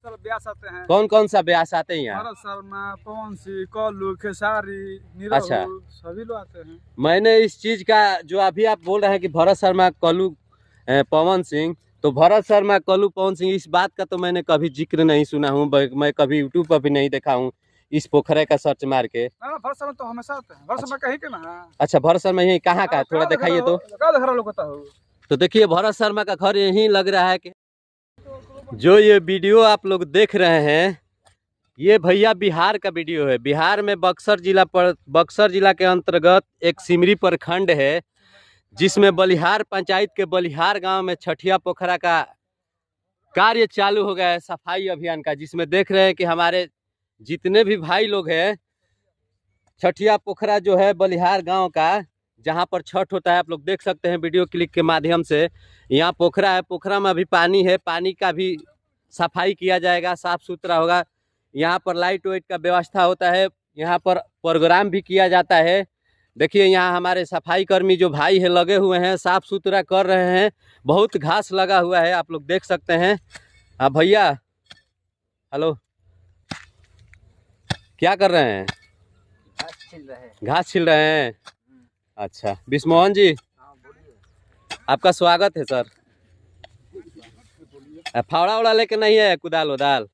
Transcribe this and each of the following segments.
सारा ब्यास आते हैं। कौन कौन सा ब्यास आते हैं यहाँ? भरत शर्मा, पवन सिंह, कल्लू, खेसारी, अच्छा, सभी लोग आते हैं। मैंने इस चीज का जो अभी आप बोल रहे हैं कि भरत शर्मा, कल्लू, पवन सिंह, तो भरत शर्मा, कल्लू, पवन सिंह, इस बात का तो मैंने कभी जिक्र नहीं सुना हूँ। मैं कभी यूट्यूब पर भी नहीं देखा हूँ इस पोखरे का सर्च मार के। भरत शर्मा तो हमेशा आते हैं। भरत शर्मा कहीं के ना। अच्छा, भरत शर्मा यही कहाँ का है? थोड़ा दिखाइए तो देखिए भरत शर्मा का घर यहीं लग रहा है कि जो ये वीडियो आप लोग देख रहे हैं ये भैया बिहार का वीडियो है। बिहार में बक्सर जिला के अंतर्गत एक सिमरी प्रखंड है जिसमें बलिहार पंचायत के बलिहार गांव में छठिया पोखरा का कार्य चालू हो गया है, सफाई अभियान का, जिसमें देख रहे हैं कि हमारे जितने भी भाई लोग हैं, छठिया पोखरा जो है बलिहार गांव का जहां पर छठ होता है, आप लोग देख सकते हैं वीडियो क्लिक के माध्यम से। यहाँ पोखरा है, पोखरा में अभी पानी है, पानी का भी सफाई किया जाएगा, साफ सुथरा होगा। यहाँ पर लाइट वाइट का व्यवस्था होता है, यहाँ पर प्रोग्राम भी किया जाता है। देखिए यहाँ हमारे सफाई कर्मी जो भाई है लगे हुए हैं, साफ सुथरा कर रहे हैं। बहुत घास लगा हुआ है, आप लोग देख सकते हैं। हाँ भैया, हेलो, क्या कर रहे हैं? घास छिल रहे हैं। अच्छा, बिस्मोहन जी आपका स्वागत है सर। फावड़ा उड़ा लेके नहीं है? कुदाल उदाल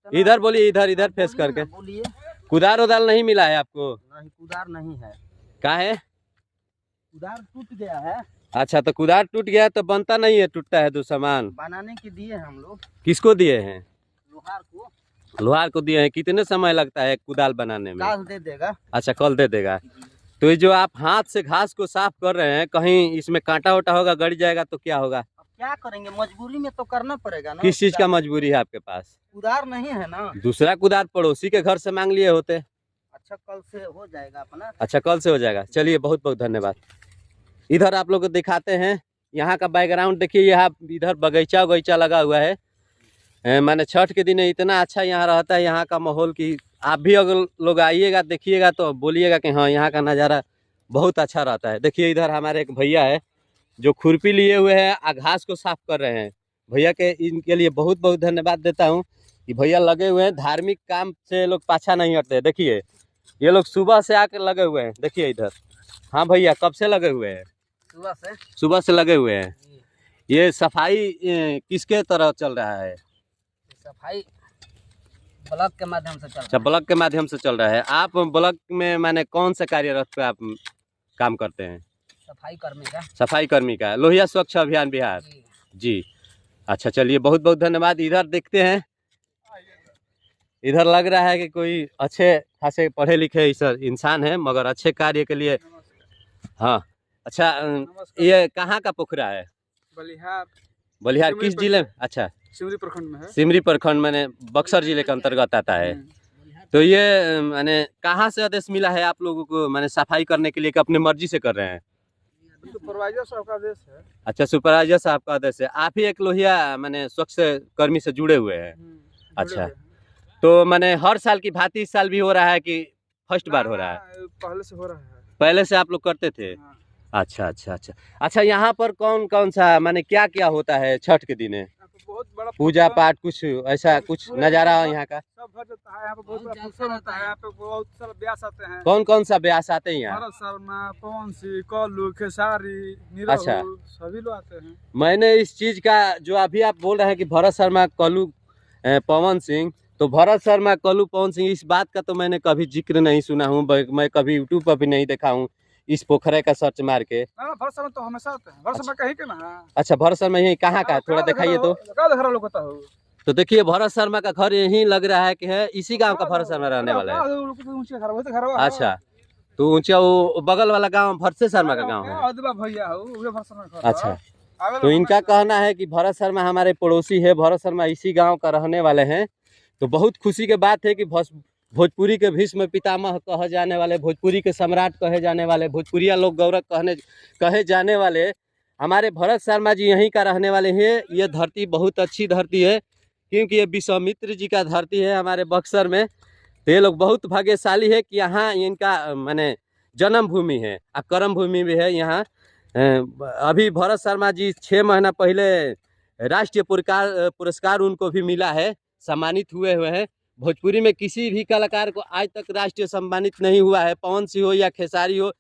इधर बोलिए, इधर फेस करके। कुदार उदाल नहीं मिला है आपको? नहीं, कुदार नहीं है। क्या है? कुदार टूट गया है। अच्छा, तो कुदार टूट गया तो बनता नहीं है, टूटता है तो सामान बनाने के दिए हैं हम लोग। किसको दिए हैं? लोहार को। लोहार को दिए हैं। कितने समय लगता है कुदाल बनाने में? कल दे देगा। अच्छा, कल दे देगा। तो ये जो आप हाथ से घास को साफ कर रहे हैं, कहीं इसमें कांटा वाटा होगा, गड़ जाएगा तो क्या होगा? अब क्या करेंगे, मजबूरी में तो करना पड़ेगा ना। किस चीज का मजबूरी है आपके पास? कुदार नहीं है ना। दूसरा कुदार पड़ोसी के घर से मांग लिए होते। अच्छा, कल से हो जाएगा अपना। अच्छा, कल से हो जाएगा। चलिए, बहुत बहुत धन्यवाद। इधर आप लोग को दिखाते हैं यहाँ का बैकग्राउंड। देखिए यहाँ इधर बगीचा उगीचा लगा हुआ है। माने छठ के दिन इतना अच्छा यहाँ रहता है, यहाँ का माहौल की आप भी अगर लोग आइएगा देखिएगा तो बोलिएगा कि हाँ यहाँ का नज़ारा बहुत अच्छा रहता है। देखिए इधर हमारे एक भैया है जो खुरपी लिए हुए हैं और घास को साफ कर रहे हैं। भैया के इनके लिए बहुत बहुत धन्यवाद देता हूँ कि भैया लगे हुए हैं, धार्मिक काम से लोग पाछा नहीं हटते। देखिए ये लोग सुबह से आकर लगे हुए हैं। देखिए इधर। हाँ भैया, कब से लगे हुए हैं? सुबह से लगे हुए हैं। ये सफाई किसके तरह चल रहा है? सफाई ब्लॉक के माध्यम से चल रहा है। अच्छा, ब्लॉक के माध्यम से चल रहा है। आप ब्लॉक में माने कौन से कार्यरत पे आप काम करते हैं? सफाई कर्मी का लोहिया स्वच्छ अभियान बिहार जी। अच्छा, चलिए बहुत बहुत धन्यवाद। इधर देखते हैं, इधर लग रहा है कि कोई अच्छे खासे पढ़े लिखे इंसान है, मगर अच्छे कार्य के लिए। हाँ, अच्छा, ये कहाँ का पोखरा है? बलिहार किस जिले में? अच्छा, सिमरी प्रखंड में है। सिमरी प्रखंड मैंने बक्सर जिले के अंतर्गत आता है। तो ये मैंने कहाँ से आदेश मिला है आप लोगों को मैंने सफाई करने के लिए कि अपने मर्जी से कर रहे हैं? सुपरवाइजर साहब का आदेश है। अच्छा, सुपरवाइजर साहब का आदेश है। आप ही एक लोहिया मैंने स्वच्छ कर्मी से जुड़े हुए हैं? अच्छा, तो मैंने हर साल की भांति इस साल भी हो रहा है कि फर्स्ट बार हो रहा है? पहले से हो रहा है। पहले से आप लोग करते थे? अच्छा अच्छा अच्छा अच्छा। यहाँ पर कौन कौन सा माने क्या क्या होता है छठ के दिन? बहुत बड़ा पूजा पाठ कुछ ऐसा कुछ नजारा यहाँ का? सब हो जाता है। यहाँ पे बहुत बड़ा फंक्शन होता है। यहाँ पे बहुत सारे ब्यास आते हैं। कौन कौन सा ब्यास आते हैं यहाँ? भरत शर्मा, पवन सिंह, कल्लू, खेसारी, अच्छा, सभी लोग आते हैं। मैंने इस चीज का जो अभी आप बोल रहे हैं कि भरत शर्मा, कल्लू, पवन सिंह, तो भरत शर्मा, कल्लू, पवन सिंह, इस बात का तो मैंने कभी जिक्र नहीं सुना हूँ। मैं कभी यूट्यूब पर भी नहीं देखा हूँ इस पोखरे का सर्च मार के। भरत शर्मा तो हमेशा आते हैं। भरत शर्मा कहीं के ना। अच्छा, भरत शर्मा यही कहाँ का है? थोड़ा दिखाइए तो देखिए भरत शर्मा का घर यहीं लग रहा है कि है इसी गांव का भरत शर्मा रहने वाला है। अच्छा, तो ऊंचा वो बगल वाला गांव भरत शर्मा का गांव है। अच्छा, तो इनका कहना है कि भरत शर्मा हमारे पड़ोसी है, भरत शर्मा इसी गांव का रहने वाले हैं। तो बहुत खुशी की बात है कि भोजपुरी के भीष्म पितामह कहे जाने वाले, भोजपुरी के सम्राट कहे जाने वाले, भोजपुरिया लोक गौरव कहे जाने वाले हमारे भरत शर्मा जी यहीं का रहने वाले हैं। ये धरती बहुत अच्छी धरती है क्योंकि ये विश्वामित्र जी का धरती है हमारे बक्सर में। तो ये लोग बहुत भाग्यशाली है कि यहाँ इनका माने जन्म भूमि है और कर्म भूमि भी है यहाँ। अभी भरत शर्मा जी 6 महीना पहले राष्ट्रीय पुरस्कार उनको भी मिला है, सम्मानित हुए हैं। भोजपुरी में किसी भी कलाकार को आज तक राष्ट्रीय सम्मानित नहीं हुआ है, पवन सिंह हो या खेसारी हो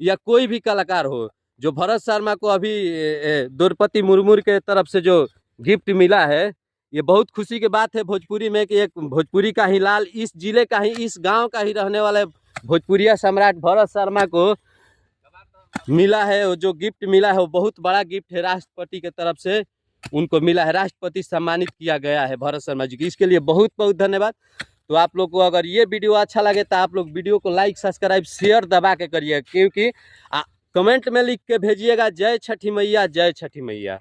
या कोई भी कलाकार हो। जो भरत शर्मा को अभी द्रौपदी मुर्मू के तरफ से जो गिफ्ट मिला है, ये बहुत खुशी की बात है भोजपुरी में कि एक भोजपुरी का ही लाल, इस जिले का ही, इस गांव का ही रहने वाले भोजपुरिया सम्राट भरत शर्मा को मिला है। वो जो गिफ्ट मिला है वो बहुत बड़ा गिफ्ट है, राष्ट्रपति की तरफ से उनको मिला है, राष्ट्रपति सम्मानित किया गया है भरत शर्मा जी की। इसके लिए बहुत बहुत धन्यवाद। तो आप लोग को अगर ये वीडियो अच्छा लगे तो आप लोग वीडियो को लाइक, सब्सक्राइब, शेयर दबा के करिए, क्योंकि कमेंट में लिख के भेजिएगा जय छठी मैया, जय छठी मैया।